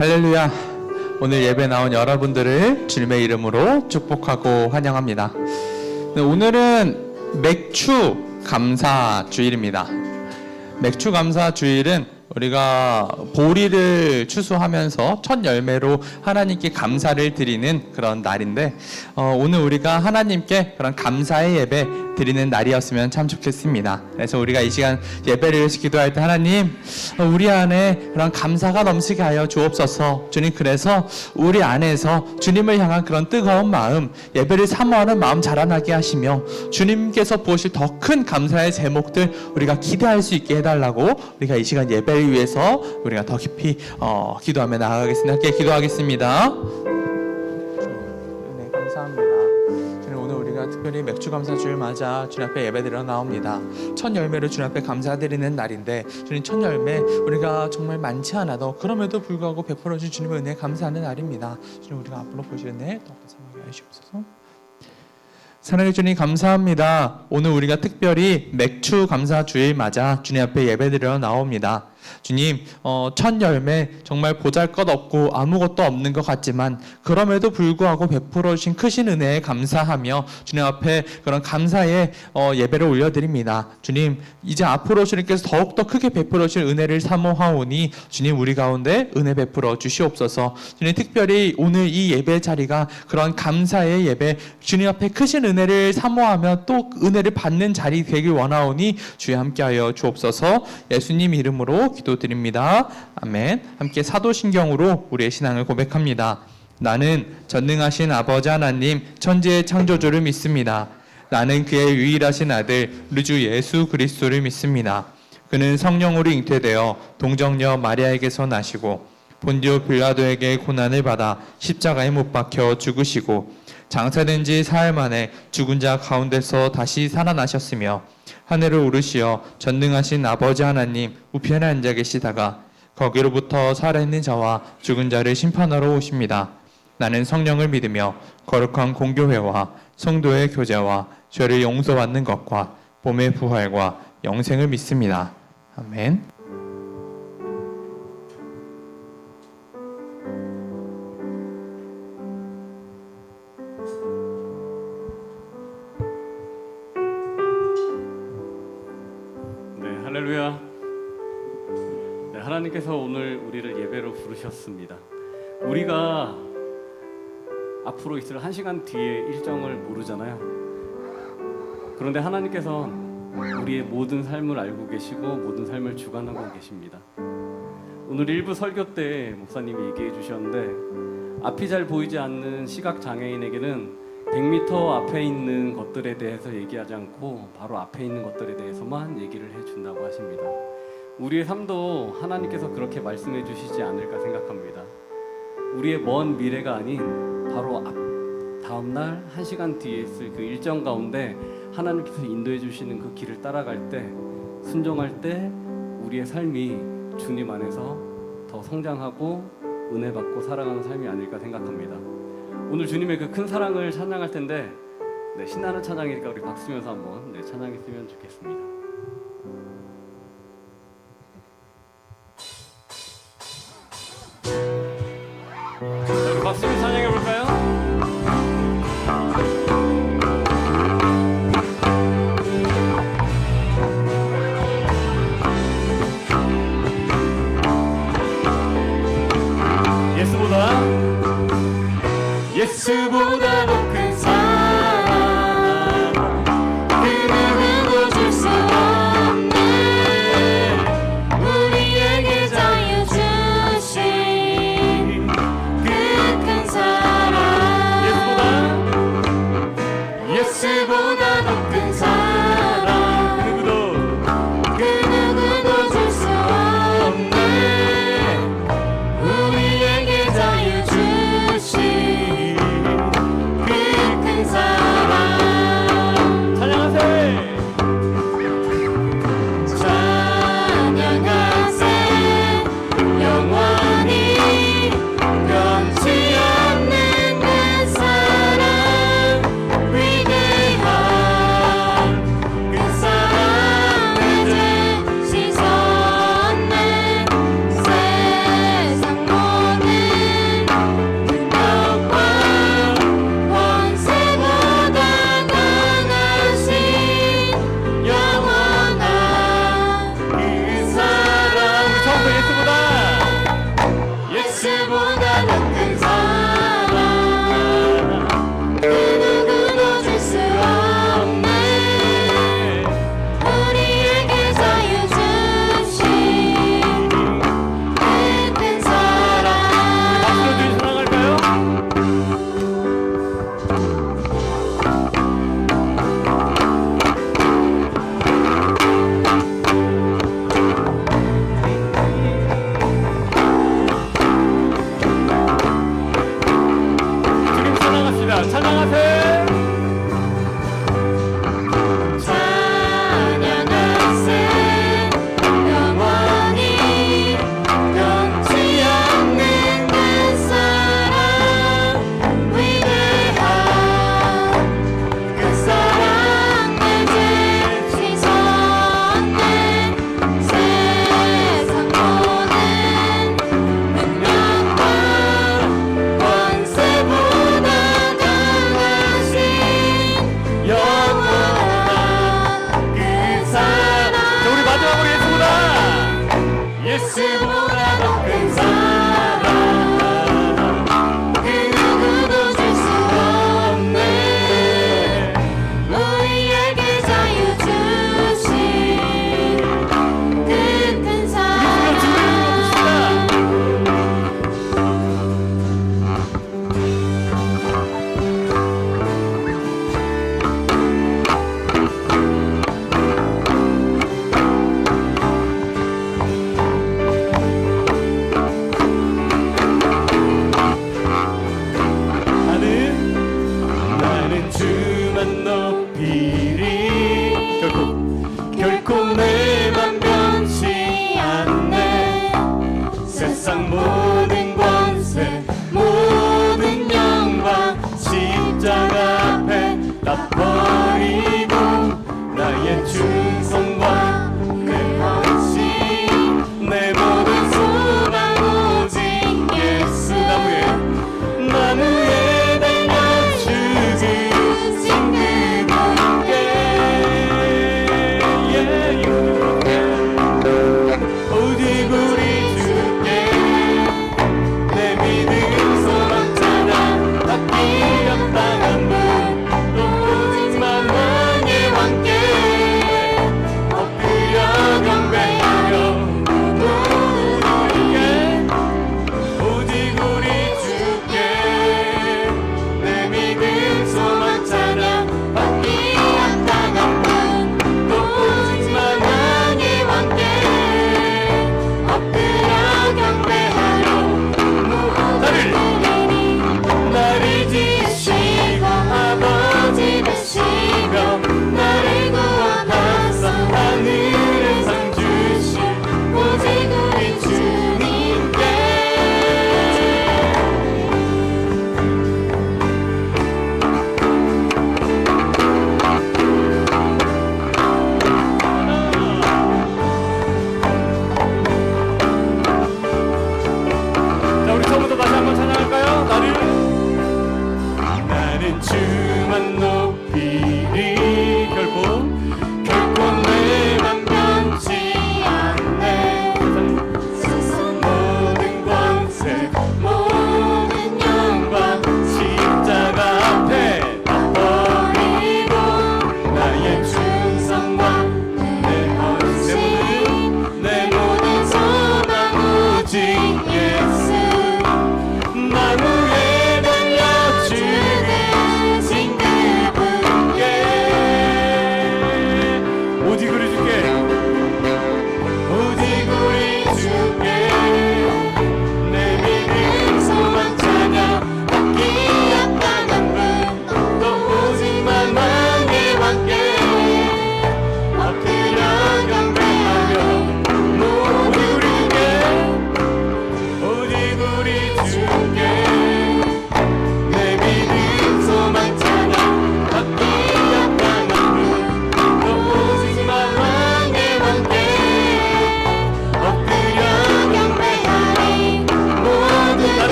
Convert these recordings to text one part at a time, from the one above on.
할렐루야. 오늘 예배 나온 여러분들을 주님의 이름으로 축복하고 환영합니다. 오늘은 맥주 감사 주일입니다. 맥주 감사 주일은 우리가 보리를 추수하면서 첫 열매로 하나님께 감사를 드리는 그런 날인데, 오늘 우리가 하나님께 그런 감사의 예배 드리는 날이었으면 참 좋겠습니다. 그래서 우리가 이 시간 예배를 기도할 때, 하나님, 우리 안에 그런 감사가 넘치게 하여 주옵소서. 주님, 그래서 우리 안에서 주님을 향한 그런 뜨거운 마음, 예배를 사모하는 마음 자라나게 하시며, 주님께서 부으실 더 큰 감사의 제목들 우리가 기대할 수 있게 해달라고, 우리가 이 시간 예배를 위해서 우리가 더 깊이 기도하며 나아가겠습니다. 함께 기도하겠습니다. 네, 감사합니다. 주님, 오늘 우리가 특별히 맥주 감사 주일 맞아 주님 앞에 예배드려 나옵니다. 첫 열매를 주님 앞에 감사드리는 날인데, 주님, 첫 열매 우리가 정말 많지 않아도 그럼에도 불구하고 베풀어 주신 주님의 은혜에 감사하는 날입니다. 주님, 우리가 앞으로 보실 은혜 더 감사하게 하시옵소서. 사랑해 주님, 감사합니다. 오늘 우리가 특별히 맥주 감사 주일 맞아 주님 앞에 예배드려 나옵니다. 주님, 첫 열매 정말 보잘것없고 아무것도 없는 것 같지만 그럼에도 불구하고 베풀어 주신 크신 은혜에 감사하며 주님 앞에 그런 감사의 예배를 올려드립니다. 주님, 이제 앞으로 주님께서 더욱더 크게 베풀어 주실 은혜를 사모하오니 주님, 우리 가운데 은혜 베풀어 주시옵소서. 주님, 특별히 오늘 이 예배 자리가 그런 감사의 예배, 주님 앞에 크신 은혜를 사모하며 또 은혜를 받는 자리 되길 원하오니 주여 함께하여 주옵소서. 예수님 이름으로 기도드립니다. 아멘. 함께 사도신경으로 우리의 신앙을 고백합니다. 나는 전능하신 아버지 하나님 천지의 창조주를 믿습니다. 나는 그의 유일하신 아들 우리 주 예수 그리스도를 믿습니다. 그는 성령으로 잉태되어 동정녀 마리아에게서 나시고 본디오 빌라도에게 고난을 받아 십자가에 못 박혀 죽으시고 장사된 지 사흘 만에 죽은 자 가운데서 다시 살아나셨으며 하늘을 오르시어 전능하신 아버지 하나님 우편에 앉아 계시다가 거기로부터 살아있는 자와 죽은 자를 심판하러 오십니다. 나는 성령을 믿으며 거룩한 공교회와 성도의 교제와 죄를 용서받는 것과 몸의 부활과 영생을 믿습니다. 아멘. 할렐루야. 네, 하나님께서 오늘 우리를 예배로 부르셨습니다. 우리가 앞으로 있을 1시간 뒤의 일정을 모르잖아요. 그런데 하나님께서 우리의 모든 삶을 알고 계시고 모든 삶을 주관하고 계십니다. 오늘 일부 설교 때 목사님이 얘기해 주셨는데, 앞이 잘 보이지 않는 시각장애인에게는 100m 앞에 있는 것들에 대해서 얘기하지 않고 바로 앞에 있는 것들에 대해서만 얘기를 해준다고 하십니다. 우리의 삶도 하나님께서 그렇게 말씀해 주시지 않을까 생각합니다. 우리의 먼 미래가 아닌 바로 다음날 1시간 뒤에 있을 그 일정 가운데 하나님께서 인도해 주시는 그 길을 따라갈 때, 순종할 때 우리의 삶이 주님 안에서 더 성장하고 은혜 받고 살아가는 삶이 아닐까 생각합니다. 오늘 주님의 그 큰 사랑을 찬양할 텐데, 신나는 찬양이니까 우리 박수면서 한번 찬양했으면 좋겠습니다. 자, 우리 박수면서 찬양해 볼까요? 예수보다 더 큰 사랑, 그 누구도 줄 수 없네. 우리에게 자유 주신 그 큰 사랑, 예수보다 더 큰 사랑, 그 누구도 줄 수 없네. 우리에게 자유 주신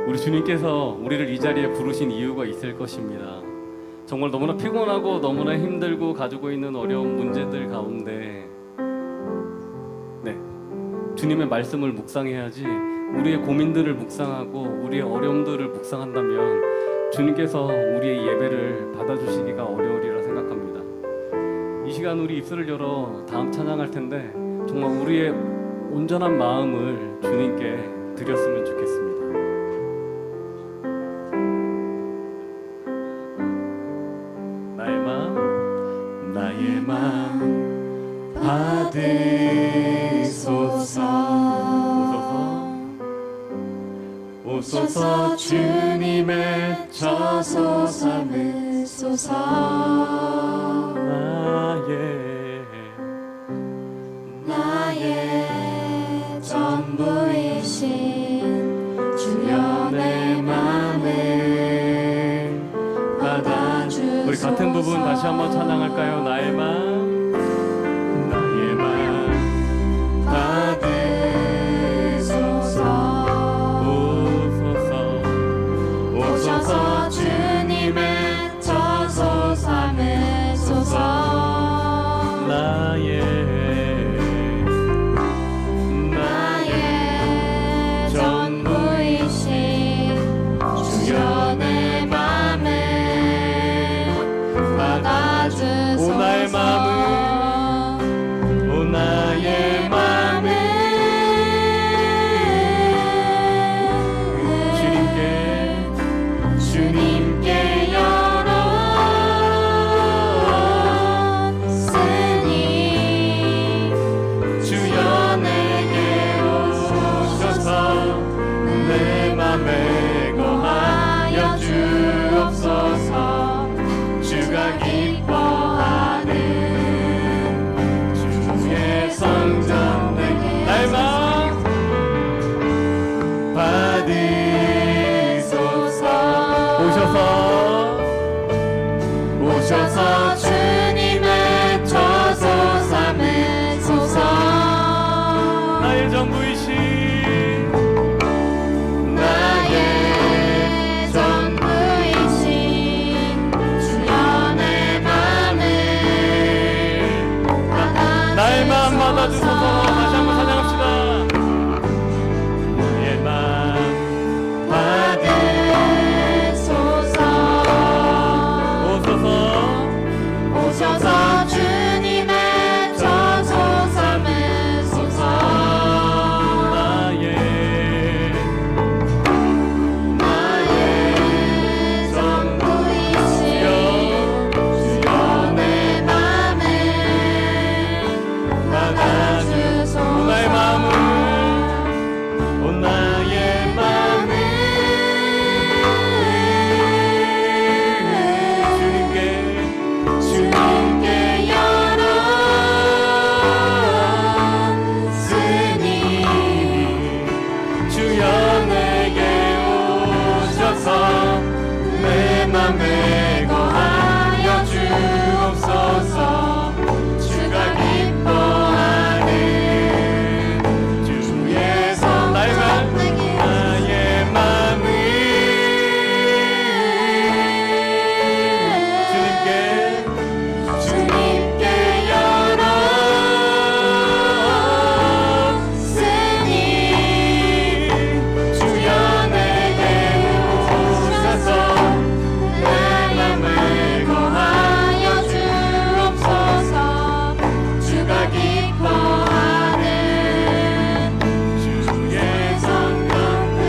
우리 주님께서 우리를 이 자리에 부르신 이유가 있을 것입니다. 정말 너무나 피곤하고 너무나 힘들고 가지고 있는 어려운 문제들 가운데 주님의 말씀을 묵상해야지, 우리의 고민들을 묵상하고 우리의 어려움들을 묵상한다면 주님께서 우리의 예배를 받아주시기가 어려우리라 생각합니다. 이 시간 우리 입술을 열어 다음 찬양할 텐데 정말 우리의 온전한 마음을 주님께 드렸으면 좋겠습니다. 나의 마음 받으소서. 오소서 주님의 저소 삼으소서. 나의 전부이신 주여 내 맘을 받아주소서. 우리 같은 부분 다시 한번 찬양할까요? 나의 마음 오소서 주님의 저소 삼으소서. 나의 전부이신 주여 내 맘을 받아주소서. 오 나의 마음을, 오 나의 마음을 주님께 열었으니 주여 내게 오셔서 내 맘에 거하여 주옵소서. 주가 기뻐하는 주의 성전 내게 나의 마음 오셔서 주님의 저소 삼으소서. 나의 전부이신 주여 내 맘을 나의 마음 받아주소서. 다시 한번 찬양합시다. 나의 마음 오셔서 주님의 저소 삼으소서. 나의 전부이신 주여 내 맘을 받아주소서. 오 나의 마음을, 오 나의 마음을 주님께 열었으니 주여 내게 오셔서 내 맘에 거하여 주옵소서. 주가 기뻐하는 주의 성전 내게 나의 마음을 주님께 열었으니 주여 내게 오셔서 내 맘을 거하여 주옵소서. 주가 기뻐하는 주의 성전 내게.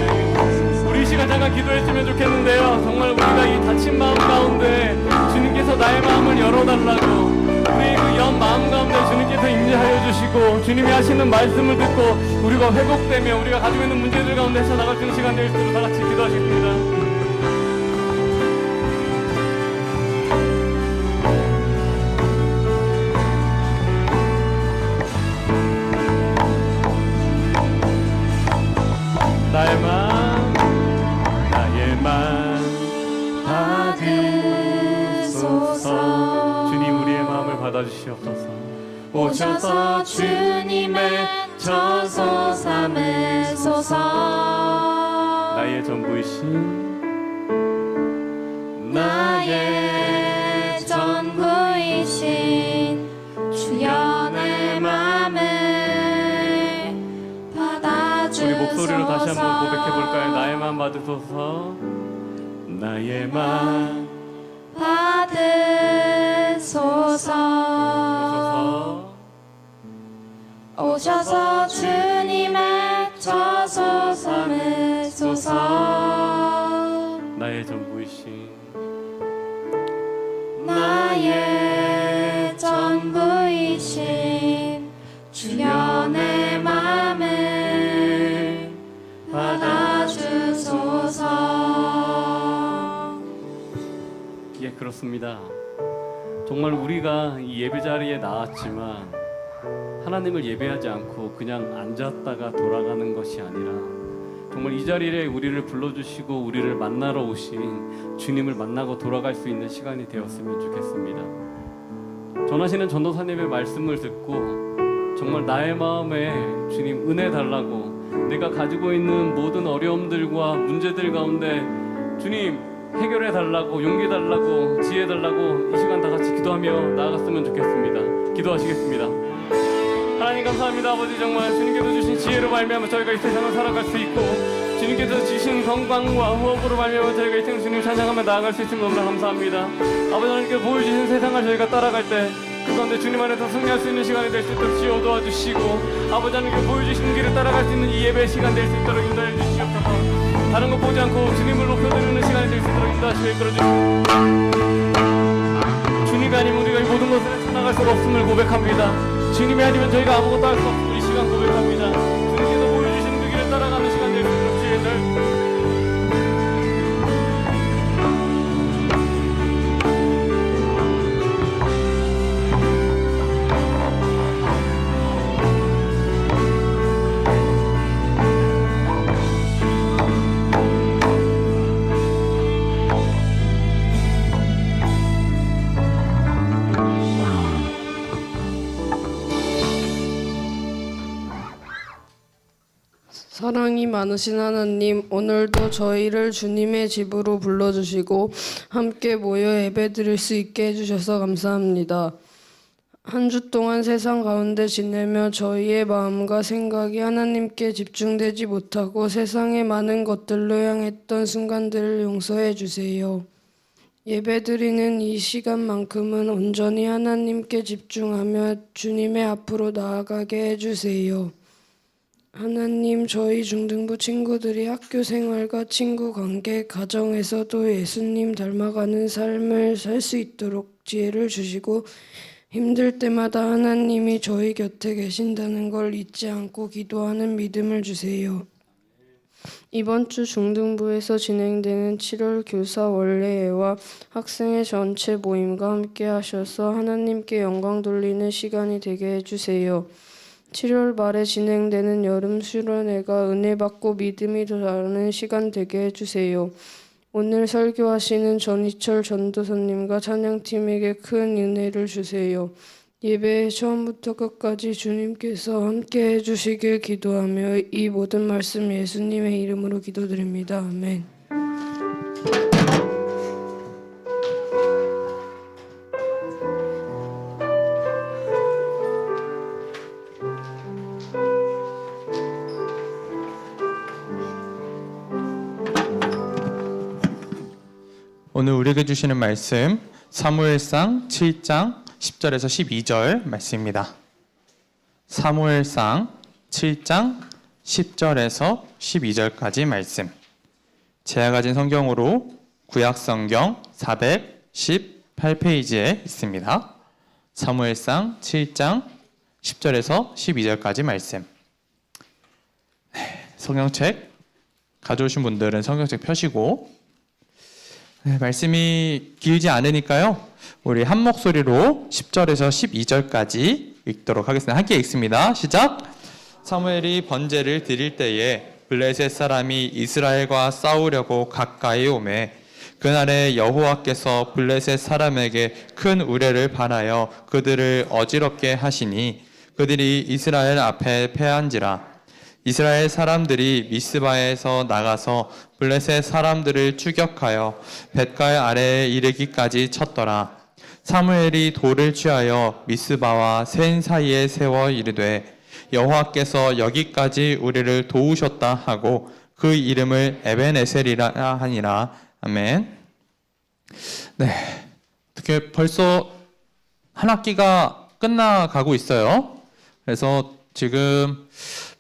우리 이 시간 잠깐 기도했으면 좋겠는데요. 정말 우리가 이 다친 마음 가운데 주님께서 나의 마음을 열어달라고, 우리의 그 연 마음 가운데 주님께서 임재하여 주시고 주님이 하시는 말씀을 듣고 우리가 회복되며 우리가 가지고 있는 문제들 가운데 헤쳐나갈 수 있는 시간 될 수 있도록 다 같이 기도하시겠습니다. 나의 마음 받으소서. 주님 우리의 마음을 받아주시옵소서. 오셔서 주님의 저소 삼으소서. 나의 전부이신 나의 전부이신 주여 내 맘을 받아주소서. 우리 목소리로 다시 한번 고백해 볼까요? 나의 맘 받으소서. 나의 맘 받으소서. 오셔서 주님의 저소 삼으소서. 나의 전부이신 나의 전부이신 주여 내 맘을 받아주소서. 예, 그렇습니다. 정말 우리가 이 예배 자리에 나왔지만 하나님을 예배하지 않고 그냥 앉았다가 돌아가는 것이 아니라 정말 이 자리에 우리를 불러주시고 우리를 만나러 오신 주님을 만나고 돌아갈 수 있는 시간이 되었으면 좋겠습니다. 전하시는 전도사님의 말씀을 듣고 정말 나의 마음에 주님 은혜 달라고, 내가 가지고 있는 모든 어려움들과 문제들 가운데 주님 해결해 달라고, 용기 달라고, 지혜 달라고 이 시간 다 같이 기도하며 나아갔으면 좋겠습니다. 기도하시겠습니다. 하나님 감사합니다. 아버지, 정말 주님께서 주신 지혜로 말미암아 저희가 이 세상을 살아갈 수 있고 주님께서 주신 건강과 호흡으로 말미암아 저희가 이 세상 주님 찬양하며 나아갈 수 있음을 너무나 감사합니다. 아버지, 하나님께 보여주신 세상을 저희가 따라갈 때 그 가운데 주님 안에서 승리할 수 있는 시간이 될 수 있도록 지어 도와주시고, 아버지 하나님께 보여주신 길을 따라갈 수 있는 이 예배의 시간 될 수 있도록 인도해 주시옵소서. 다른 것 보지 않고 주님을 높여드리는 시간이 될 수 있도록 인도하시고 이끌어주시고, 주님이 아니면 우리가 이 모든 것을 해나갈 수가 없음을 고백합니다. 주님이 아니면 저희가 아무것도 할 수 없음을 이 시간 고백합니다. 주님께서 보여주시는 그 길을 따라가는 시간 될 수 있도록 주의들 사랑이 많으신 하나님, 오늘도 저희를 주님의 집으로 불러주시고 함께 모여 예배드릴 수 있게 해주셔서 감사합니다. 한 주 동안 세상 가운데 지내며 저희의 마음과 생각이 하나님께 집중되지 못하고 세상의 많은 것들로 향했던 순간들을 용서해 주세요. 예배드리는 이 시간만큼은 온전히 하나님께 집중하며 주님의 앞으로 나아가게 해주세요. 하나님, 저희 중등부 친구들이 학교 생활과 친구 관계, 가정에서도 예수님 닮아가는 삶을 살 수 있도록 지혜를 주시고, 힘들 때마다 하나님이 저희 곁에 계신다는 걸 잊지 않고 기도하는 믿음을 주세요. 이번 주 중등부에서 진행되는 7월 교사 원래회와 학생회 전체 모임과 함께 하셔서 하나님께 영광 돌리는 시간이 되게 해주세요. 7월 말에 진행되는 여름 수련회가 은혜 받고 믿음이 자라는 시간 되게 해주세요. 오늘 설교하시는 전희철 전도사님과 찬양팀에게 큰 은혜를 주세요. 예배의 처음부터 끝까지 주님께서 함께 해주시길 기도하며 이 모든 말씀 예수님의 이름으로 기도드립니다. 아멘. 오늘 우리에게 주시는 말씀 사무엘상 7장 10절에서 12절 말씀입니다. 사무엘상 7장 10절에서 12절까지 말씀. 제가 가진 성경으로 구약성경 418페이지에 있습니다. 사무엘상 7장 10절에서 12절까지 말씀. 성경책 가져오신 분들은 성경책 펴시고, 말씀이 길지 않으니까요, 우리 한 목소리로 10절에서 12절까지 읽도록 하겠습니다. 함께 읽습니다. 시작! 사무엘이 번제를 드릴 때에 블레셋 사람이 이스라엘과 싸우려고 가까이 오매 그날에 여호와께서 블레셋 사람에게 큰 우레를 발하여 그들을 어지럽게 하시니 그들이 이스라엘 앞에 패한지라. 이스라엘 사람들이 미스바에서 나가서 블레셋 사람들을 추격하여 벳갈 아래에 이르기까지 쳤더라. 사무엘이 돌을 취하여 미스바와 센 사이에 세워 이르되 여호와께서 여기까지 우리를 도우셨다 하고 그 이름을 에벤에셀이라 하니라. 아멘. 네, 어떻게 벌써 한 학기가 끝나가고 있어요. 그래서 지금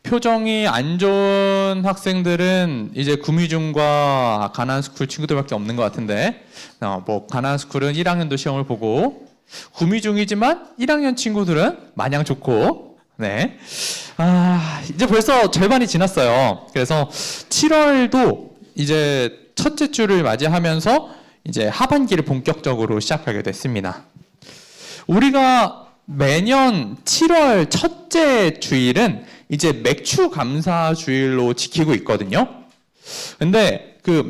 표정이 안 좋은 학생들은 이제 구미중과 가나안스쿨 친구들밖에 없는 것 같은데, 뭐 가나안스쿨은 1학년도 시험을 보고 구미중이지만 1학년 친구들은 마냥 좋고, 네, 이제 벌써 절반이 지났어요. 그래서 7월도 이제 첫째 주를 맞이하면서 이제 하반기를 본격적으로 시작하게 됐습니다. 우리가 매년 7월 첫째 주일은 이제 맥주 감사 주일로 지키고 있거든요. 근데 그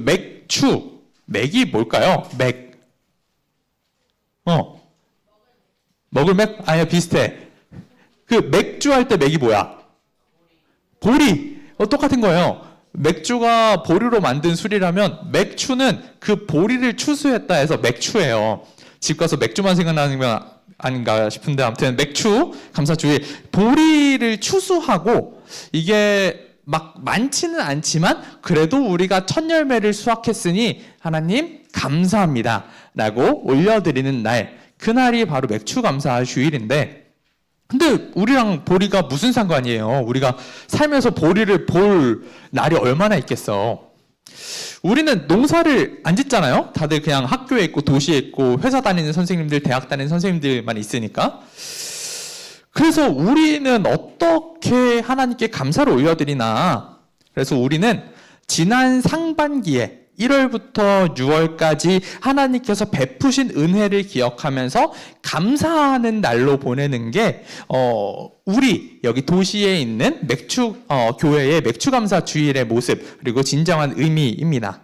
맥이 뭘까요? 먹을 맥? 아니요, 비슷해. 그 맥주 할 때 맥이 뭐야? 보리. 똑같은 거예요. 맥주가 보리로 만든 술이라면 맥추는 그 보리를 추수했다 해서 맥추예요. 집 가서 맥주만 생각나는 건 아닌가 싶은데, 아무튼 맥추 감사주일, 보리를 추수하고 이게 막 많지는 않지만 그래도 우리가 첫 열매를 수확했으니 하나님 감사합니다 라고 올려드리는 날, 그날이 바로 맥추 감사 주일인데, 근데 우리랑 보리가 무슨 상관이에요? 우리가 살면서 보리를 볼 날이 얼마나 있겠어. 우리는 농사를 안 짓잖아요. 다들 그냥 학교에 있고 도시에 있고 회사 다니는 선생님들, 대학 다니는 선생님들만 있으니까. 그래서 우리는 어떻게 하나님께 감사를 올려드리나. 그래서 우리는 지난 상반기에 1월부터 6월까지 하나님께서 베푸신 은혜를 기억하면서 감사하는 날로 보내는 게 우리 여기 도시에 있는 교회의 맥주감사 주일의 모습, 그리고 진정한 의미입니다.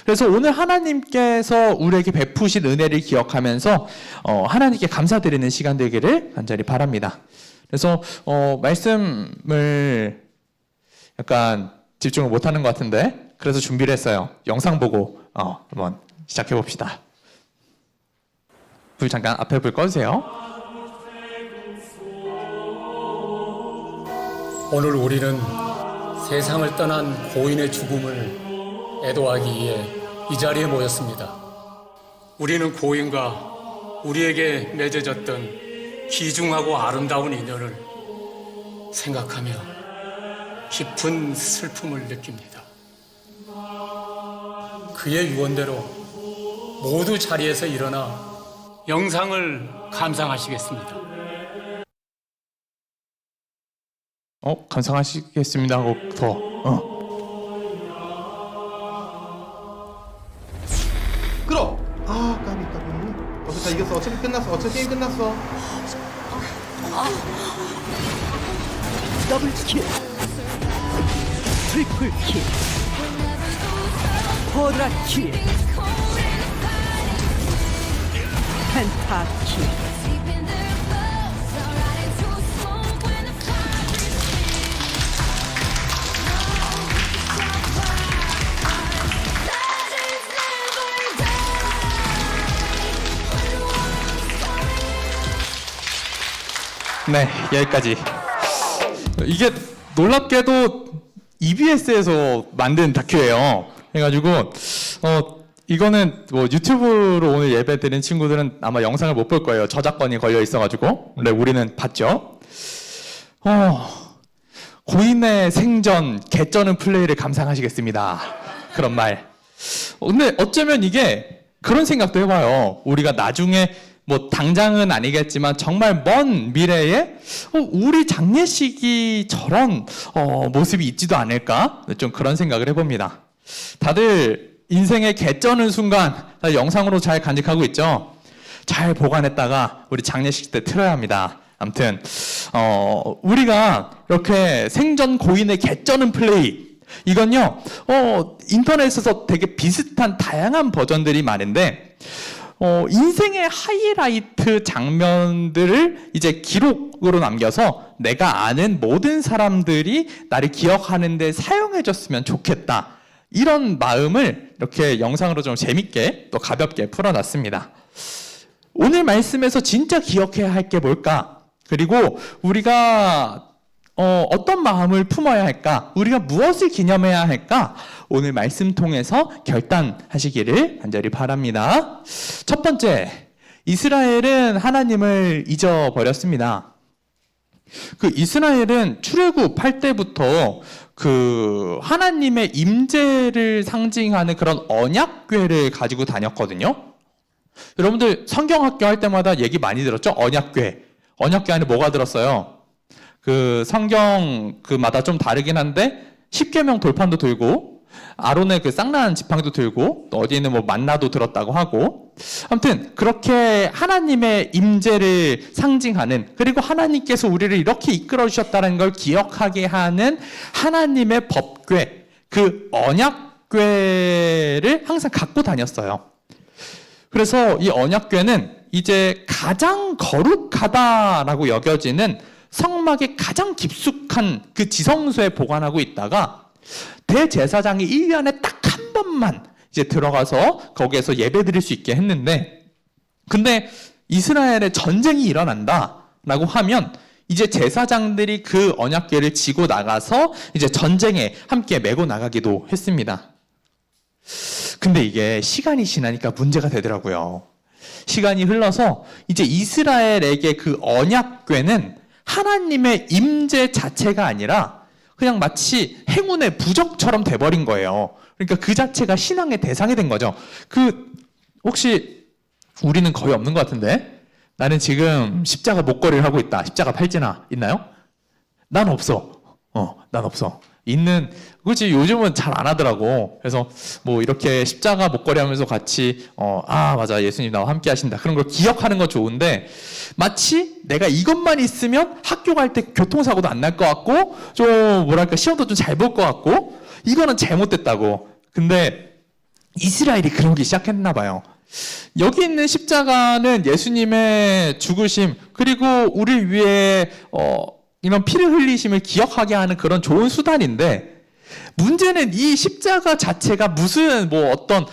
그래서 오늘 하나님께서 우리에게 베푸신 은혜를 기억하면서 하나님께 감사드리는 시간 되기를 간절히 바랍니다. 그래서 말씀을 약간 집중을 못하는 것 같은데, 그래서 준비를 했어요. 영상 보고 한번 시작해 봅시다. 불 잠깐, 앞에 불 꺼주세요. 오늘 우리는 세상을 떠난 고인의 죽음을 애도하기 위해 이 자리에 모였습니다. 우리는 고인과 우리에게 맺어졌던 귀중하고 아름다운 인연을 생각하며 깊은 슬픔을 느낍니다. 그의 유언대로 모두 자리에서 일어나 영상을 감상하시겠습니다. 감상하시겠습니다 하고 더. 끌어! 까비. 다 이겼어. 어차피 끝났어. 게임 끝났어. 더블킬, 트리플킬, 쿼드라킬, 펜타킬. 네, 여기까지. 이게 놀랍게도 EBS에서 만든 다큐예요. 해가지고 이거는 뭐 유튜브로 오늘 예배 드린 친구들은 아마 영상을 못 볼 거예요. 저작권이 걸려 있어가지고. 근데 우리는 봤죠. 고인의 생전 개쩌는 플레이를 감상하시겠습니다. 그런 말. 근데 어쩌면 이게 그런 생각도 해봐요. 우리가 나중에 뭐 당장은 아니겠지만 정말 먼 미래에 우리 장례식이 저런 모습이 있지도 않을까? 좀 그런 생각을 해봅니다. 다들 인생의 개쩌는 순간 영상으로 잘 간직하고 있죠? 잘 보관했다가 우리 장례식 때 틀어야 합니다. 아무튼 우리가 이렇게 생전 고인의 개쩌는 플레이, 이건요 인터넷에서 되게 비슷한 다양한 버전들이 많은데 인생의 하이라이트 장면들을 이제 기록으로 남겨서 내가 아는 모든 사람들이 나를 기억하는 데 사용해줬으면 좋겠다. 이런 마음을 이렇게 영상으로 좀 재밌게 또 가볍게 풀어놨습니다. 오늘 말씀에서 진짜 기억해야 할 게 뭘까? 그리고 우리가 어떤 마음을 품어야 할까? 우리가 무엇을 기념해야 할까? 오늘 말씀 통해서 결단하시기를 간절히 바랍니다. 첫 번째, 이스라엘은 하나님을 잊어버렸습니다. 그 이스라엘은 출애굽할 때부터 그 하나님의 임재를 상징하는 그런 언약궤를 가지고 다녔거든요. 여러분들 성경학교 할 때마다 얘기 많이 들었죠? 언약궤. 언약궤 안에 뭐가 들었어요? 그 성경 그마다 좀 다르긴 한데 십계명 돌판도 들고 아론의 그 쌍난 지팡이도 들고 또 어디에는 뭐 만나도 들었다고 하고 아무튼 그렇게 하나님의 임재를 상징하는 그리고 하나님께서 우리를 이렇게 이끌어 주셨다는 걸 기억하게 하는 하나님의 법궤 그 언약궤를 항상 갖고 다녔어요. 그래서 이 언약궤는 이제 가장 거룩하다라고 여겨지는 성막의 가장 깊숙한 그 지성소에 보관하고 있다가 대제사장이 1년에 딱 한 번만 이제 들어가서 거기에서 예배 드릴 수 있게 했는데 근데 이스라엘에 전쟁이 일어난다라고 하면 이제 제사장들이 그 언약궤를 지고 나가서 이제 전쟁에 함께 메고 나가기도 했습니다. 근데 이게 시간이 지나니까 문제가 되더라고요. 시간이 흘러서 이제 이스라엘에게 그 언약궤는 하나님의 임재 자체가 아니라 그냥 마치 행운의 부적처럼 돼버린 거예요. 그러니까 그 자체가 신앙의 대상이 된 거죠. 혹시 우리는 거의 없는 것 같은데 나는 지금 십자가 목걸이를 하고 있다. 십자가 팔찌나 있나요? 난 없어. 난 없어. 그렇지 요즘은 잘 안 하더라고. 그래서 뭐 이렇게 십자가 목걸이 하면서 같이 맞아 예수님 나와 함께 하신다. 그런 걸 기억하는 건 좋은데 마치 내가 이것만 있으면 학교 갈 때 교통사고도 안 날 것 같고 좀 뭐랄까 시험도 좀 잘 볼 것 같고 이거는 잘못됐다고. 근데 이스라엘이 그러기 시작했나 봐요. 여기 있는 십자가는 예수님의 죽으심 그리고 우리 위해 이런 피를 흘리심을 기억하게 하는 그런 좋은 수단인데 문제는 이 십자가 자체가 무슨 뭐 어떤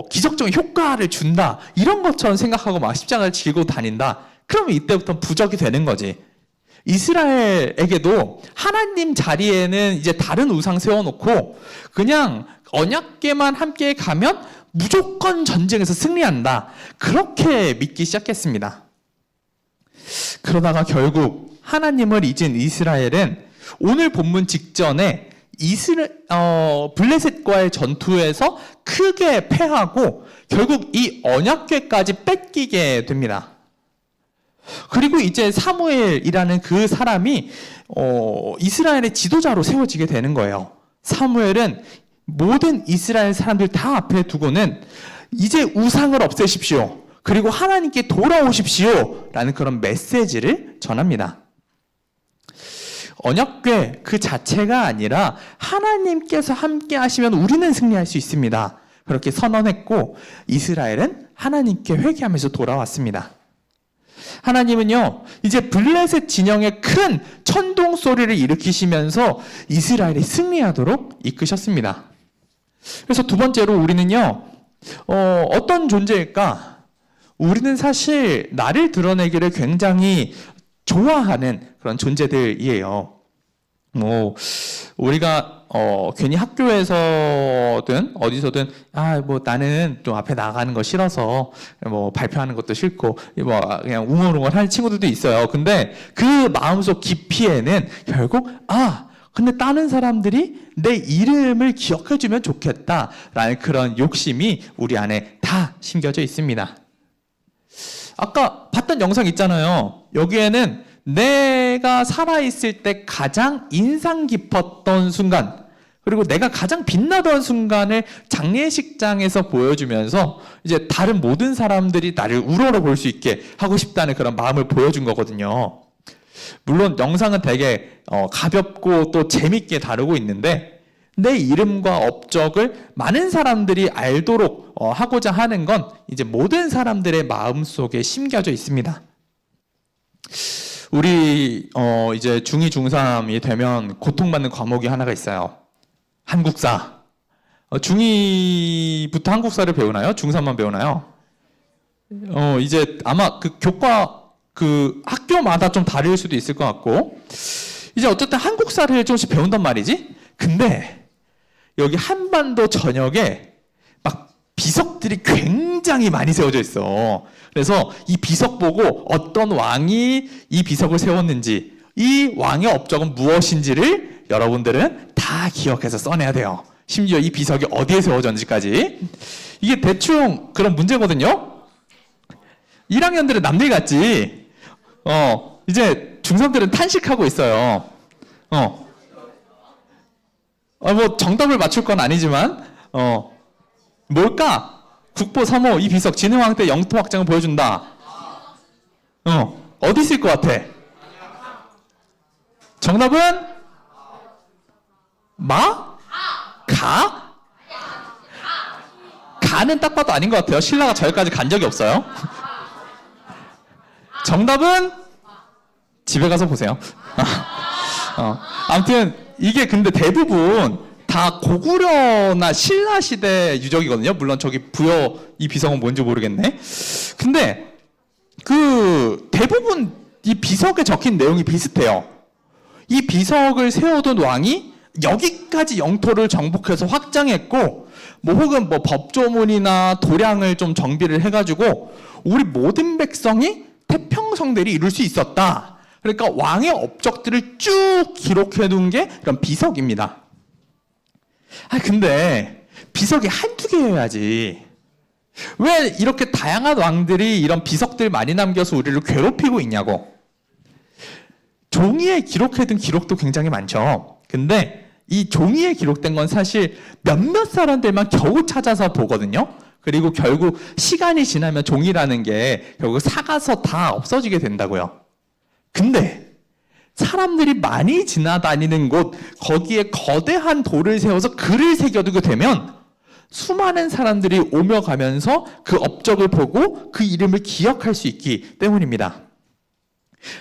기적적인 효과를 준다 이런 것처럼 생각하고 막 십자가를 지고 다닌다. 그러면 이때부터 부적이 되는 거지. 이스라엘에게도 하나님 자리에는 이제 다른 우상 세워놓고 그냥 언약궤만 함께 가면 무조건 전쟁에서 승리한다. 그렇게 믿기 시작했습니다. 그러다가 결국 하나님을 잊은 이스라엘은 오늘 본문 직전에 블레셋과의 전투에서 크게 패하고 결국 이 언약궤까지 뺏기게 됩니다. 그리고 이제 사무엘이라는 그 사람이 이스라엘의 지도자로 세워지게 되는 거예요. 사무엘은 모든 이스라엘 사람들 다 앞에 두고는 이제 우상을 없애십시오. 그리고 하나님께 돌아오십시오. 라는 그런 메시지를 전합니다. 언약궤 그 자체가 아니라 하나님께서 함께 하시면 우리는 승리할 수 있습니다. 그렇게 선언했고 이스라엘은 하나님께 회개하면서 돌아왔습니다. 하나님은요 이제 블레셋 진영의 큰 천둥 소리를 일으키시면서 이스라엘이 승리하도록 이끄셨습니다. 그래서 두 번째로 우리는요 어떤 존재일까? 우리는 사실 나를 드러내기를 굉장히 좋아하는 그런 존재들이에요. 우리가 괜히 학교에서든 어디서든 뭐 나는 좀 앞에 나가는 거 싫어서 뭐 발표하는 것도 싫고 뭐 그냥 웅얼웅얼 하는 친구들도 있어요. 근데 그 마음속 깊이에는 결국 근데 다른 사람들이 내 이름을 기억해주면 좋겠다라는 그런 욕심이 우리 안에 다 심겨져 있습니다. 아까 봤던 영상 있잖아요. 여기에는 내가 살아있을 때 가장 인상 깊었던 순간 그리고 내가 가장 빛나던 순간을 장례식장에서 보여주면서 이제 다른 모든 사람들이 나를 우러러 볼 수 있게 하고 싶다는 그런 마음을 보여준 거거든요. 물론 영상은 되게 가볍고 또 재밌게 다루고 있는데 내 이름과 업적을 많은 사람들이 알도록 하고자 하는 건 이제 모든 사람들의 마음 속에 심겨져 있습니다. 우리 이제 중2, 중3이 되면 고통받는 과목이 하나가 있어요. 한국사. 중2부터 한국사를 배우나요? 중3만 배우나요? 이제 아마 그 교과 그 학교마다 좀 다를 수도 있을 것 같고, 이제 어쨌든 한국사를 조금씩 배운단 말이지. 근데 여기 한반도 전역에 막 비석들이 굉장히 많이 세워져 있어. 그래서 이 비석 보고 어떤 왕이 이 비석을 세웠는지, 이 왕의 업적은 무엇인지를 여러분들은 다 기억해서 써내야 돼요. 심지어 이 비석이 어디에 세워졌는지까지. 이게 대충 그런 문제거든요. 1학년들은 남들 같지. 이제 중3들은 탄식하고 있어요. 뭐 정답을 맞출 건 아니지만, 뭘까? 국보 3호 이 비석 진흥왕 때 영토 확장을 보여준다. 어디 있을 것 같아? 정답은 가? 가는 딱 봐도 아닌 것 같아요. 신라가 저기까지 간 적이 없어요. 정답은 집에 가서 보세요. 아무튼 이게 근데 대부분 다 고구려나 신라 시대 유적이거든요. 물론 저기 부여 이 비석은 뭔지 모르겠네. 근데 그 대부분 이 비석에 적힌 내용이 비슷해요. 이 비석을 세워둔 왕이 여기까지 영토를 정복해서 확장했고, 뭐 혹은 뭐 법조문이나 도량을 좀 정비를 해가지고 우리 모든 백성이 태평성대를 이룰 수 있었다. 그러니까 왕의 업적들을 쭉 기록해둔 게 그런 비석입니다. 근데 비석이 한두 개여야지. 왜 이렇게 다양한 왕들이 이런 비석들 많이 남겨서 우리를 괴롭히고 있냐고. 종이에 기록해둔 기록도 굉장히 많죠. 근데 이 종이에 기록된 건 사실 몇몇 사람들만 겨우 찾아서 보거든요. 그리고 결국 시간이 지나면 종이라는 게 결국 삭아서 다 없어지게 된다고요. 근데 사람들이 많이 지나다니는 곳, 거기에 거대한 돌을 세워서 글을 새겨두게 되면 수많은 사람들이 오며 가면서 그 업적을 보고 그 이름을 기억할 수 있기 때문입니다.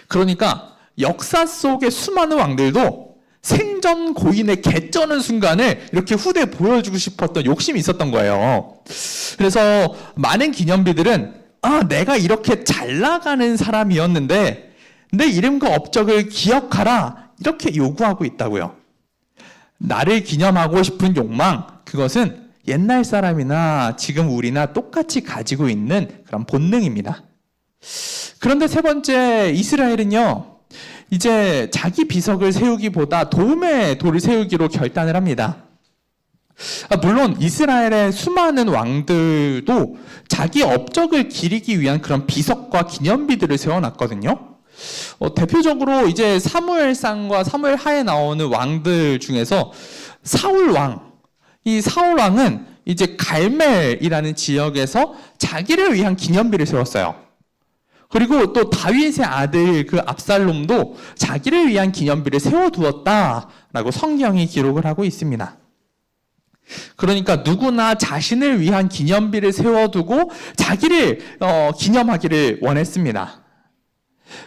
그러니까 역사 속의 수많은 왕들도 생전 고인의 개쩌는 순간을 이렇게 후대에 보여주고 싶었던 욕심이 있었던 거예요. 그래서 많은 기념비들은 내가 이렇게 잘 나가는 사람이었는데 내 이름과 업적을 기억하라, 이렇게 요구하고 있다고요. 나를 기념하고 싶은 욕망, 그것은 옛날 사람이나 지금 우리나 똑같이 가지고 있는 그런 본능입니다. 그런데 세 번째, 이스라엘은요, 이제 자기 비석을 세우기보다 도움의 돌을 세우기로 결단을 합니다. 물론 이스라엘의 수많은 왕들도 자기 업적을 기리기 위한 그런 비석과 기념비들을 세워놨거든요. 대표적으로 이제 사무엘상과 사무엘하에 나오는 왕들 중에서 사울 왕, 이 사울 왕은 이제 갈멜이라는 지역에서 자기를 위한 기념비를 세웠어요. 그리고 또 다윗의 아들 그 압살롬도 자기를 위한 기념비를 세워두었다라고 성경이 기록을 하고 있습니다. 그러니까 누구나 자신을 위한 기념비를 세워두고 자기를 기념하기를 원했습니다.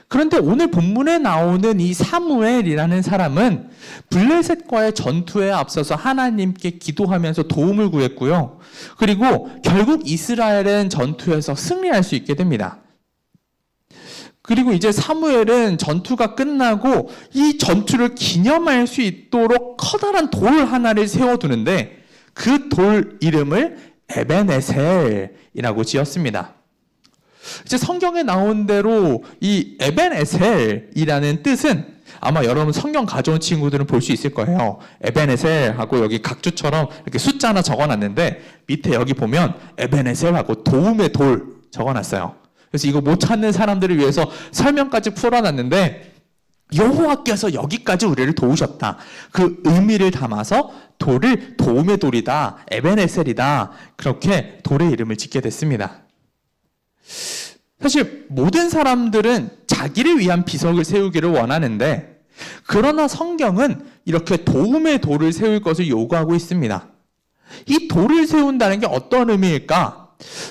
그런데 오늘 본문에 나오는 이 사무엘이라는 사람은 블레셋과의 전투에 앞서서 하나님께 기도하면서 도움을 구했고요. 그리고 결국 이스라엘은 전투에서 승리할 수 있게 됩니다. 그리고 이제 사무엘은 전투가 끝나고 이 전투를 기념할 수 있도록 커다란 돌 하나를 세워두는데 그 돌 이름을 에벤에셀이라고 지었습니다. 이제 성경에 나온 대로 이 에벤에셀이라는 뜻은 아마 여러분 성경 가져온 친구들은 볼 수 있을 거예요. 에벤에셀하고 여기 각주처럼 이렇게 숫자 하나 적어놨는데 밑에 여기 보면 에벤에셀하고 도움의 돌 적어놨어요. 그래서 이거 못 찾는 사람들을 위해서 설명까지 풀어놨는데 여호와께서 여기까지 우리를 도우셨다. 그 의미를 담아서 돌을 도움의 돌이다, 에벤에셀이다, 그렇게 돌의 이름을 짓게 됐습니다. 사실 모든 사람들은 자기를 위한 비석을 세우기를 원하는데, 그러나 성경은 이렇게 도움의 돌을 세울 것을 요구하고 있습니다. 이 돌을 세운다는 게 어떤 의미일까?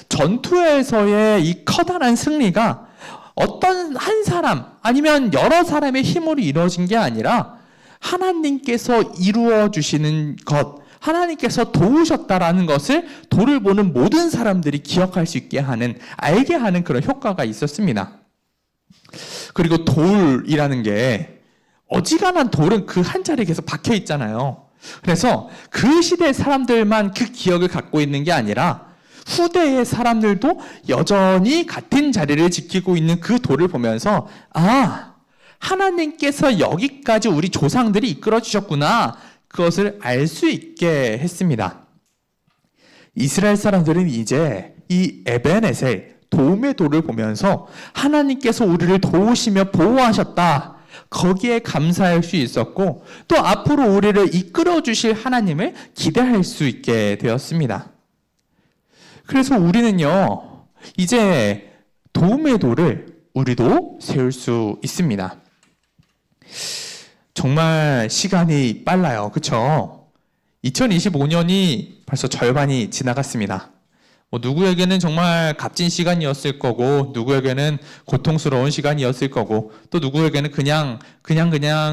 전투에서의 이 커다란 승리가 어떤 한 사람 아니면 여러 사람의 힘으로 이루어진 게 아니라 하나님께서 이루어 주시는 것, 하나님께서 도우셨다라는 것을 돌을 보는 모든 사람들이 기억할 수 있게 하는, 알게 하는 그런 효과가 있었습니다. 그리고 돌이라는 게 어지간한 돌은 그 한 자리에 계속 박혀 있잖아요. 그래서 그 시대 사람들만 그 기억을 갖고 있는 게 아니라 후대의 사람들도 여전히 같은 자리를 지키고 있는 그 돌을 보면서 아, 하나님께서 여기까지 우리 조상들이 이끌어 주셨구나, 그것을 알 수 있게 했습니다. 이스라엘 사람들은 이제 이 에벤에셀, 도움의 돌을 보면서 하나님께서 우리를 도우시며 보호하셨다, 거기에 감사할 수 있었고 또 앞으로 우리를 이끌어 주실 하나님을 기대할 수 있게 되었습니다. 그래서 우리는요, 이제 도움의 돌을 우리도 세울 수 있습니다. 정말 시간이 빨라요. 그렇죠? 2025년이 벌써 절반이 지나갔습니다. 누구에게는 정말 값진 시간이었을 거고, 누구에게는 고통스러운 시간이었을 거고, 또 누구에게는 그냥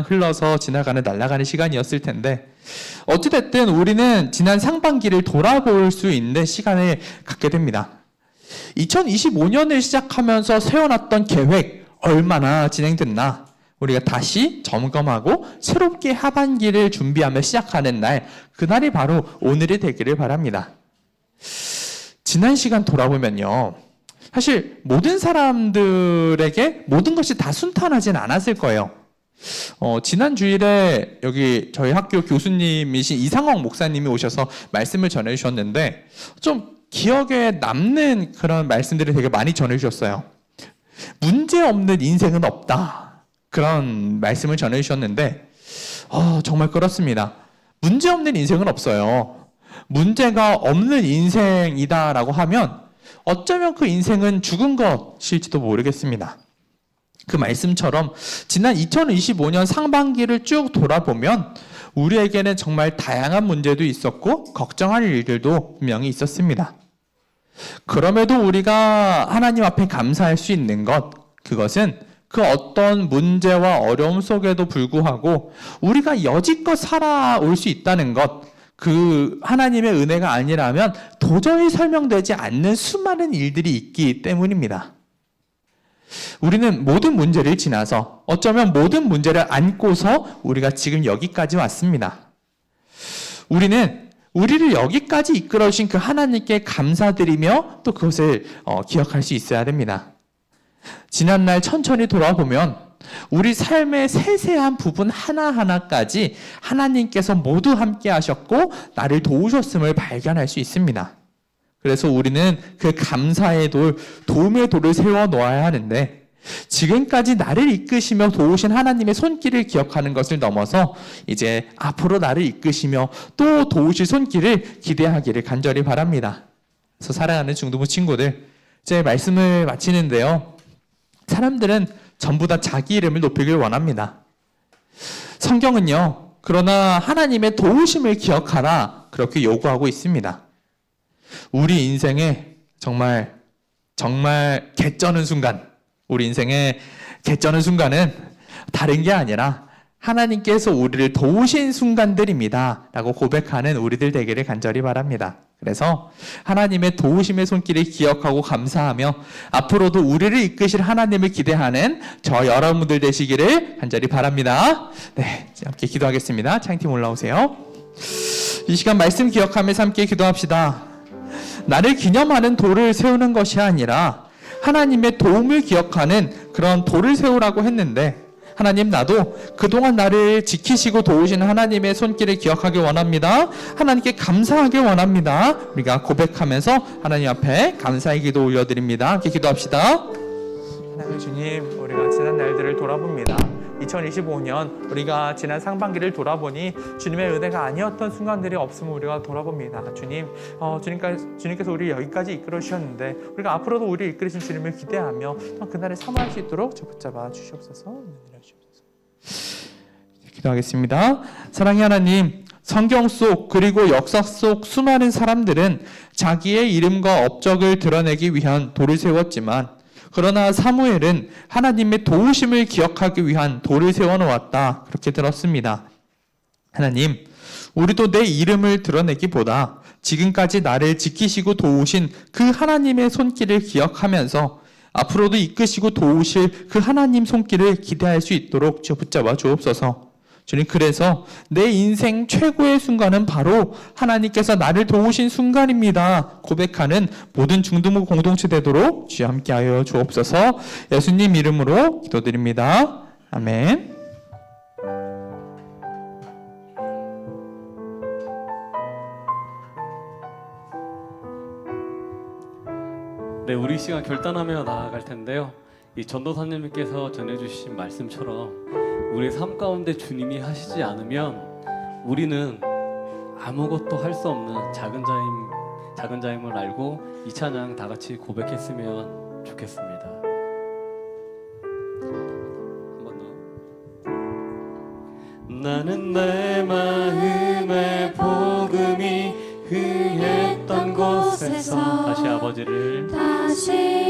흘러서 지나가는, 날아가는 시간이었을 텐데, 어찌됐든 우리는 지난 상반기를 돌아볼 수 있는 시간을 갖게 됩니다. 2025년을 시작하면서 세워놨던 계획 얼마나 진행됐나, 우리가 다시 점검하고 새롭게 하반기를 준비하며 시작하는 날, 그날이 바로 오늘이 되기를 바랍니다. 지난 시간 돌아보면요, 사실 모든 사람들에게 모든 것이 다 순탄하진 않았을 거예요. 지난 주일에 여기 저희 학교 교수님이신 이상옥 목사님이 오셔서 말씀을 전해주셨는데 좀 기억에 남는 그런 말씀들을 되게 많이 전해주셨어요. 문제 없는 인생은 없다, 그런 말씀을 전해주셨는데 정말 그렇습니다. 문제 없는 인생은 없어요. 문제가 없는 인생이다라고 하면 어쩌면 그 인생은 죽은 것일지도 모르겠습니다. 그 말씀처럼 지난 2025년 상반기를 쭉 돌아보면 우리에게는 정말 다양한 문제도 있었고 걱정할 일들도 분명히 있었습니다. 그럼에도 우리가 하나님 앞에 감사할 수 있는 것, 그것은 그 어떤 문제와 어려움 속에도 불구하고 우리가 여지껏 살아올 수 있다는 것, 그 하나님의 은혜가 아니라면 도저히 설명되지 않는 수많은 일들이 있기 때문입니다. 우리는 모든 문제를 지나서 어쩌면 모든 문제를 안고서 우리가 지금 여기까지 왔습니다. 우리는 우리를 여기까지 이끌어주신 그 하나님께 감사드리며 또 그것을 기억할 수 있어야 됩니다. 지난날 천천히 돌아보면 우리 삶의 세세한 부분 하나하나까지 하나님께서 모두 함께 하셨고 나를 도우셨음을 발견할 수 있습니다. 그래서 우리는 그 감사의 돌, 도움의 돌을 세워 놓아야 하는데, 지금까지 나를 이끄시며 도우신 하나님의 손길을 기억하는 것을 넘어서 이제 앞으로 나를 이끄시며 또 도우실 손길을 기대하기를 간절히 바랍니다. 그래서 사랑하는 중도부 친구들, 이제 말씀을 마치는데요, 사람들은 전부 다 자기 이름을 높이길 원합니다. 성경은요, 그러나 하나님의 도우심을 기억하라, 그렇게 요구하고 있습니다. 우리 인생에 정말 개쩌는 순간, 우리 인생의 개쩌는 순간은 다른 게 아니라 하나님께서 우리를 도우신 순간들입니다 라고 고백하는 우리들 되기를 간절히 바랍니다. 그래서 하나님의 도우심의 손길을 기억하고 감사하며 앞으로도 우리를 이끄실 하나님을 기대하는 저 여러분들 되시기를 간절히 바랍니다. 네, 함께 기도하겠습니다. 창팀 올라오세요. 이 시간 말씀 기억하면서 함께 기도합시다. 나를 기념하는 돌을 세우는 것이 아니라 하나님의 도움을 기억하는 그런 돌을 세우라고 했는데, 하나님, 나도 그동안 나를 지키시고 도우시는 하나님의 손길을 기억하길 원합니다. 하나님께 감사하길 원합니다. 우리가 고백하면서 하나님 앞에 감사의 기도 올려드립니다. 함께 기도합시다. 하나님 주님, 우리가 지난 날들을 돌아봅니다. 2025년 우리가 지난 상반기를 돌아보니 주님의 은혜가 아니었던 순간들이 없음을 우리가 돌아봅니다. 주님, 주님께서 우리를 여기까지 이끌어 주셨는데 우리가 앞으로도 우리를 이끌으신 주님을 기대하며 또 그날을 사모할 수 있도록 붙잡아 주시옵소서. 기도하겠습니다. 사랑의 하나님, 성경 속 그리고 역사 속 수많은 사람들은 자기의 이름과 업적을 드러내기 위한 돌을 세웠지만 그러나 사무엘은 하나님의 도우심을 기억하기 위한 돌을 세워놓았다. 그렇게 들었습니다. 하나님, 우리도 내 이름을 드러내기보다 지금까지 나를 지키시고 도우신 그 하나님의 손길을 기억하면서 앞으로도 이끄시고 도우실 그 하나님 손길을 기대할 수 있도록 주여 붙잡아 주옵소서. 주님, 그래서 내 인생 최고의 순간은 바로 하나님께서 나를 도우신 순간입니다. 고백하는 모든 중등부 공동체 되도록 주여 함께하여 주옵소서. 예수님 이름으로 기도드립니다. 아멘. 네, 우리 시간 결단하며 나아갈 텐데요. 이 전도사님께서 전해주신 말씀처럼 우리의 삶 가운데 주님이 하시지 않으면 우리는 아무것도 할 수 없는 작은 자임을 알고 이 찬양 다 같이 고백했으면 좋겠습니다. 한 번 더. 나는 내 마음의 복음이 흥했던 곳에서 다시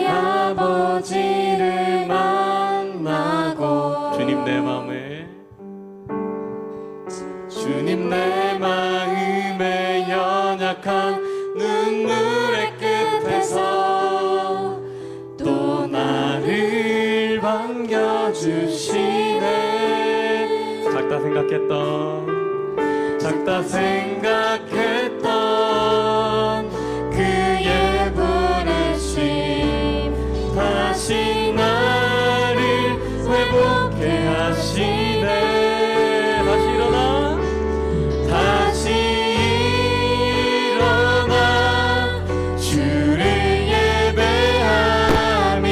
아버지를 만나고 주님 내 마음에 연약한 눈물의 끝에서 또 나를 반겨주시네. 작다 생각했던 그의 부르심 다시 나를 회복해 하시네. 다시 일어나 주를 예배함이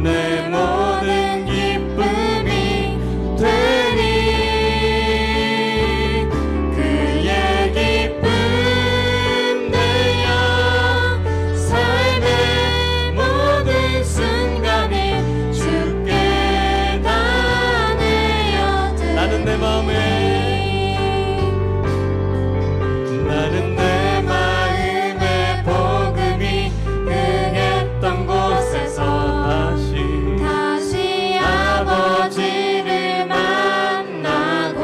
내 모든 기쁨이 되니 그의 기쁨 내어 삶의 모든 순간이 주께 다 내어드리니 나는 내 마음의 복음이 흥했던 곳에서 다시 아버지를 만나고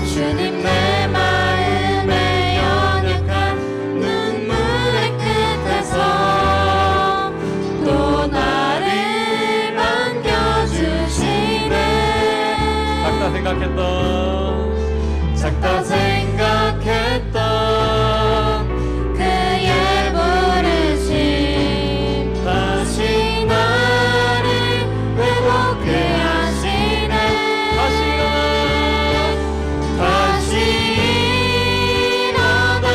주님 내 마음에 연약한 눈물의 끝에서 또 나를 반겨주시네. 작다 생각했던 그의 부르심 다시 나를 회복해 하시네. 다시 일어나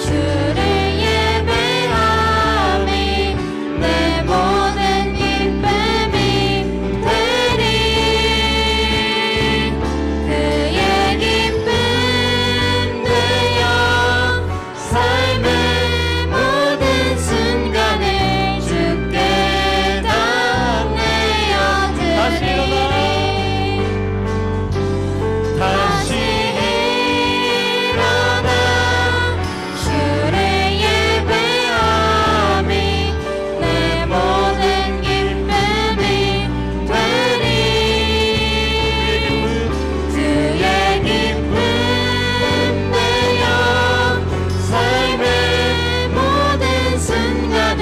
주를 예배함이 내 모든 기쁨이 되니 그의 기쁨 내어 삶의 모든 순간을 주께 다 내어드리니 다시 일어나 주를 예배함이 내 모든 기쁨이 되니 그의 기쁨 내어 삶의 모든 순간을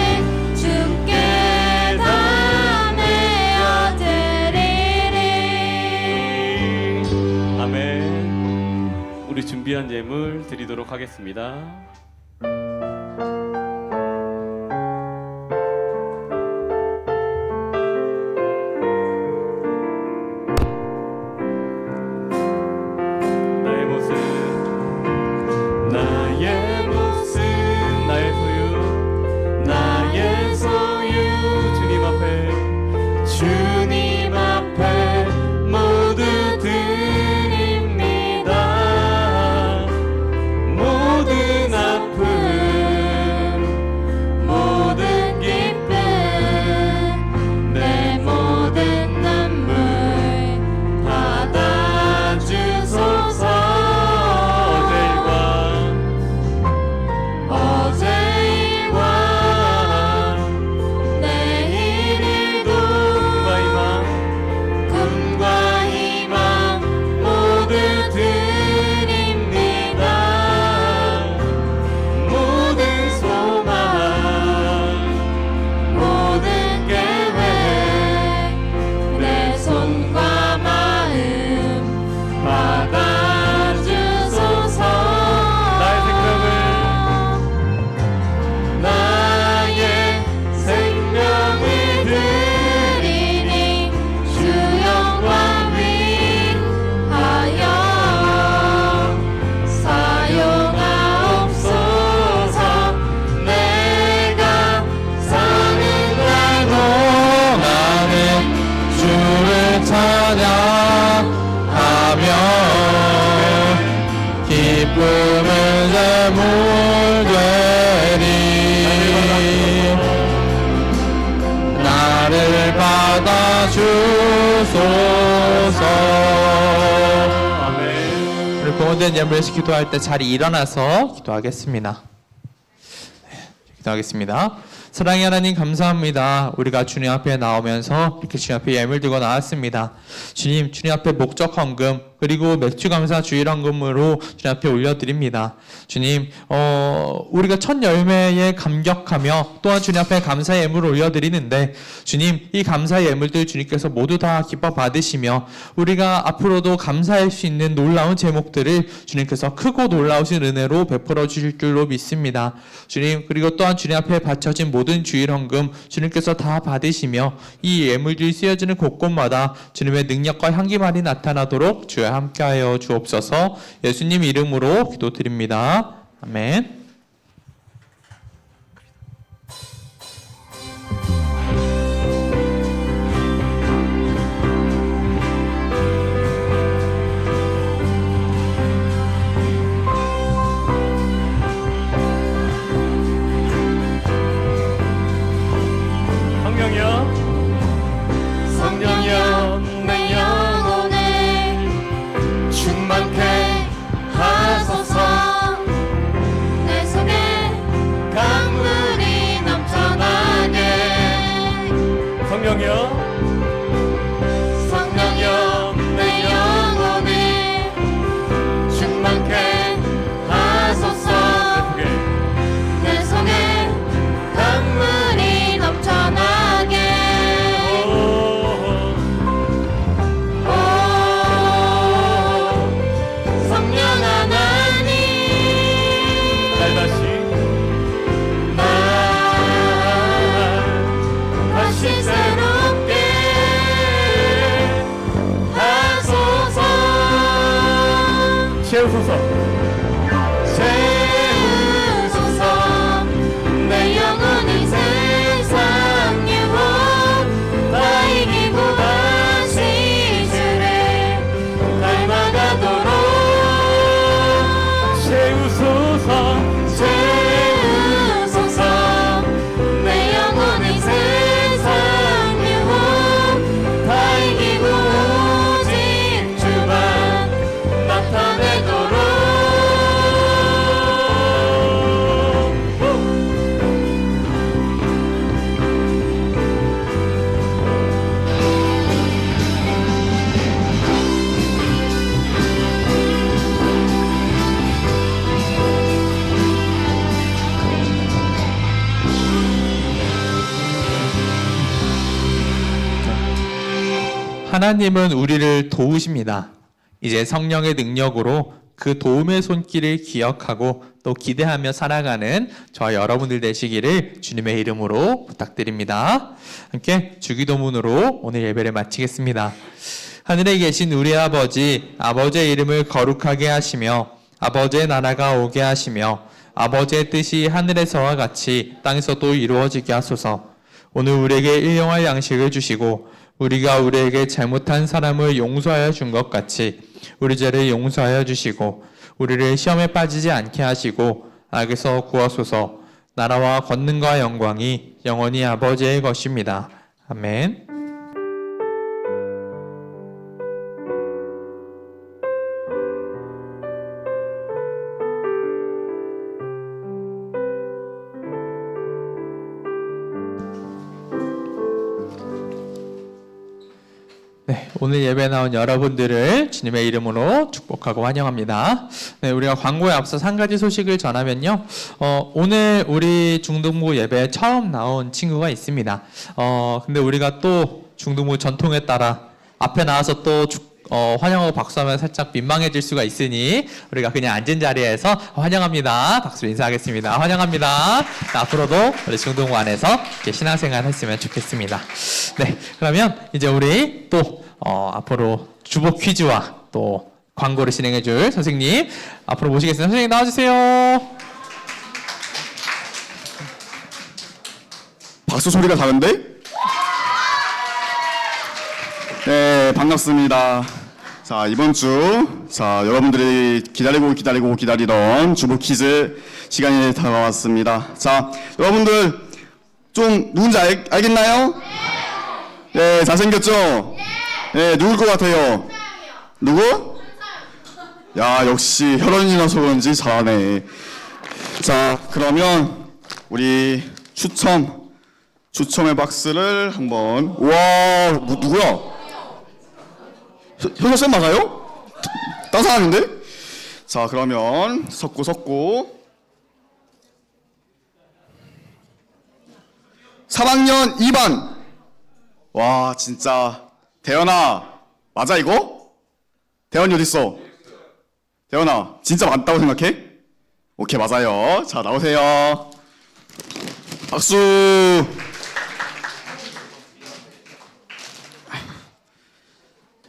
주께 다 내어드리리. 아멘. 우리 준비한 예물 드리도록 하겠습니다. 나의 모습, 나의 소유, 주님 앞에 모두 드립니다. 모든 앞에 죽음은 제물되니 나를 받아 주소서. 아멘. 우리 공헌된 예물에서 기도할 때 자리 일어나서 기도하겠습니다. 기도하겠습니다. 사랑의 하나님 감사합니다. 우리가 주님 앞에 나오면서 이렇게 주님 앞에 예물 들고 나왔습니다. 주님 앞에 목적 헌금 그리고 맥주 감사 주일 헌금으로 주님 앞에 올려드립니다. 주님 우리가 첫 열매에 감격하며 또한 주님 앞에 감사 예물을 올려드리는데 주님 이 감사 예물들 주님께서 모두 다 기뻐 받으시며 우리가 앞으로도 감사할 수 있는 놀라운 제목들을 주님께서 크고 놀라우신 은혜로 베풀어 주실 줄로 믿습니다. 주님 그리고 또한 주님 앞에 바쳐진 모든 주일 헌금 주님께서 다 받으시며 이 예물들이 쓰여지는 곳곳마다 주님의 능력과 향기만이 나타나도록 주여 함께하여 주옵소서. 예수님 이름으로 기도드립니다. 아멘. 성령이여 내 영혼에 충만케 하소서. 내 속에 강물이 넘쳐나게. 성령이여 성령이여 내 영혼에 충만케 하소서. 내 속에 강물이 넘쳐나게. 오 성령 하나님 날 다시 새롭게 하소서. 채우소서. 채우소서. 내 영혼이 세상 유혹 다 이기고 다시 주를 닮아가도록 채우소서. 채우소서. 내 영혼이 세상 유혹 다 이기고 오직 주만 나타내도록. 하나님은 우리를 도우십니다. 이제 성령의 능력으로 그 도움의 손길을 기억하고 또 기대하며 살아가는 저와 여러분들 되시기를 주님의 이름으로 부탁드립니다. 함께 주기도문으로 오늘 예배를 마치겠습니다. 하늘에 계신 우리 아버지, 아버지의 이름을 거룩하게 하시며 아버지의 나라가 오게 하시며 아버지의 뜻이 하늘에서와 같이 땅에서도 이루어지게 하소서. 오늘 우리에게 일용할 양식을 주시고 우리가 우리에게 잘못한 사람을 용서하여 준 것 같이 우리 죄를 용서하여 주시고 우리를 시험에 빠지지 않게 하시고 악에서 구하소서. 나라와 권능과 영광이 영원히 아버지의 것입니다. 아멘. 네, 오늘 예배 나온 여러분들을 주님의 이름으로 축복하고 환영합니다. 네, 우리가 광고에 앞서 한 가지 소식을 전하면요. 오늘 우리 중등부 예배에 처음 나온 친구가 있습니다. 근데 우리가 또 중등부 전통에 따라 앞에 나와서 또 환영하고 박수하면 살짝 민망해질 수가 있으니 우리가 그냥 앉은 자리에서 환영합니다. 박수로 인사하겠습니다. 환영합니다. 앞으로도 우리 중등부 안에서 이렇게 신앙생활 했으면 좋겠습니다. 네, 그러면 이제 우리 또 앞으로 주보 퀴즈와 또 광고를 진행해줄 선생님 앞으로 모시겠습니다. 선생님 나와주세요. 박수 소리가 다른데? 네, 반갑습니다. 자, 이번 주, 자, 여러분들이 기다리던 주보 퀴즈 시간이 다가왔습니다. 자, 여러분들 좀 누군지 알겠나요? 네, 잘생겼죠? 네, 누굴 것 같아요? 누구? 야, 역시 혈연이라서 그런지 잘하네. 자, 그러면 우리 추첨의 박스를 한번. 우와, 누구야? 현석쌤 맞아요? 딴 사람인데? 자, 그러면 섞고 3학년 2반. 와, 진짜 대현아 맞아 이거? 대현이 어딨어? 대현아 진짜 맞다고 생각해? 오케이, 맞아요. 자, 나오세요. 박수.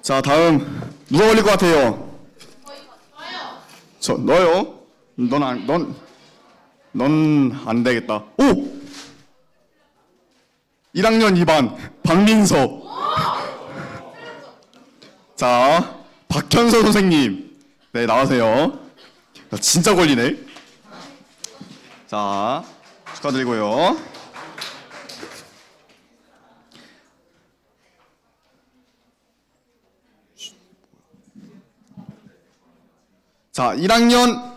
자, 다음 누가 걸릴 것 같아요? 너요? 넌 안 되겠다. 오! 1학년 2반 박민서. 자, 박현서 선생님. 네, 나와세요. 진짜 걸리네. 자, 축하드리고요. 자, 1학년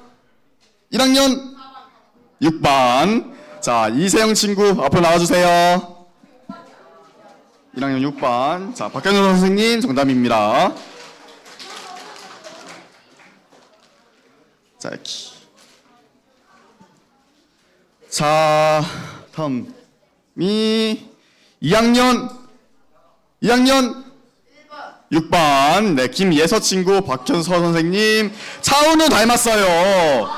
6반. 자, 이세영 친구 앞으로 나와주세요. 1학년 6반. 자, 박현우 선생님 정답입니다. 자, 자, 다음이 2학년 6반. 네, 김예서 친구 박현서 선생님 차은우 닮았어요.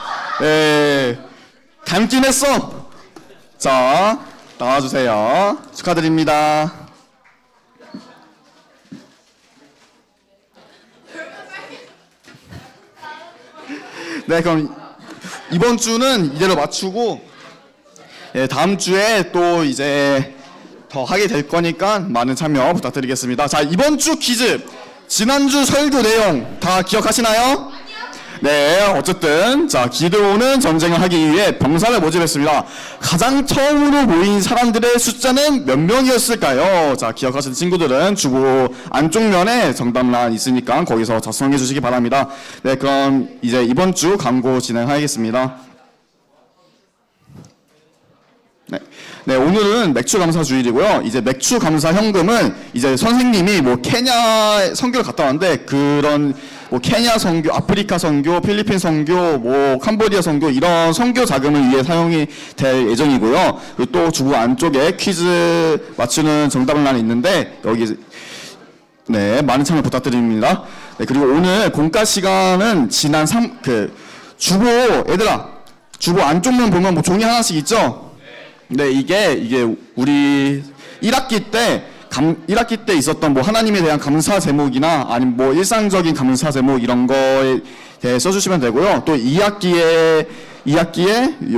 네, 닮긴 했어. 자, 나와주세요. 축하드립니다. 네, 그럼 이번 주는 이대로 마치고, 예, 다음 주에 또 이제 더 하게 될 거니까 많은 참여 부탁드리겠습니다. 자, 이번 주 퀴즈, 지난주 설교 내용 다 기억하시나요? 네, 어쨌든 자, 기드온은 전쟁을 하기 위해 병사를 모집했습니다. 가장 처음으로 모인 사람들의 숫자는 몇 명이었을까요? 자, 기억하시는 친구들은 주보 안쪽 면에 정답란 있으니까 거기서 작성해 주시기 바랍니다. 네, 그럼 이제 이번 주 광고 진행하겠습니다. 네, 오늘은 맥주 감사 주일이고요. 이제 맥주 감사 현금은 이제 선생님이 뭐 케냐 선교를 갔다 왔는데, 그런 뭐 케냐 선교, 아프리카 선교, 필리핀 선교, 뭐 캄보디아 선교, 이런 선교 자금을 위해 사용이 될 예정이고요. 그리고 또 주부 안쪽에 퀴즈 맞추는 정답란이 있는데, 여기 네, 많은 참여 부탁드립니다. 네, 그리고 오늘 공과 시간은 지난 주보, 얘들아, 주보 안쪽면 보면 뭐 종이 하나씩 있죠? 네, 이게 우리 1학기 때 있었던 뭐 하나님에 대한 감사 제목이나 아니면 뭐 일상적인 감사 제목 이런 거에 대해 써주시면 되고요. 또 2학기에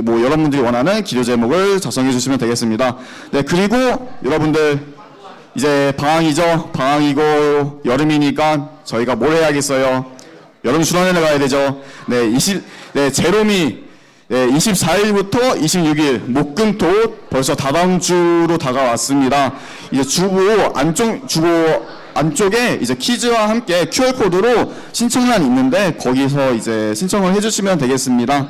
뭐 여러분들이 원하는 기도 제목을 작성해 주시면 되겠습니다. 네, 그리고 여러분들 이제 방학이죠. 방학이고 여름이니까 저희가 뭘 해야겠어요? 여름 수련회를 가야 되죠. 네, 제롬이 네, 24일부터 26일 목금토 벌써 다다음 주로 다가왔습니다. 이제 주보 안쪽에 이제 퀴즈와 함께 QR 코드로 신청란이 있는데 거기서 이제 신청을 해주시면 되겠습니다.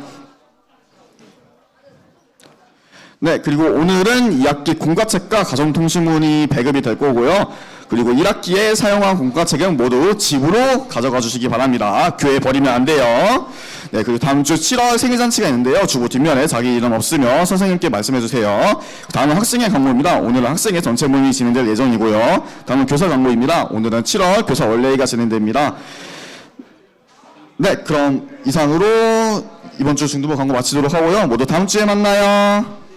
네, 그리고 오늘은 2학기 공과책과 가정통신문이 배급이 될 거고요. 그리고 1학기에 사용한 공과책은 모두 집으로 가져가 주시기 바랍니다. 교회에 버리면 안 돼요. 네, 그리고 다음 주 7월 생일잔치가 있는데요. 주보 뒷면에 자기 이름 없으면 선생님께 말씀해 주세요. 다음은 학생의 광고입니다. 오늘은 학생의 전체 모임이 진행될 예정이고요. 다음은 교사 광고입니다. 오늘은 7월 교사 원래회가 진행됩니다. 네, 그럼 이상으로 이번 주 중등부 광고 마치도록 하고요. 모두 다음 주에 만나요.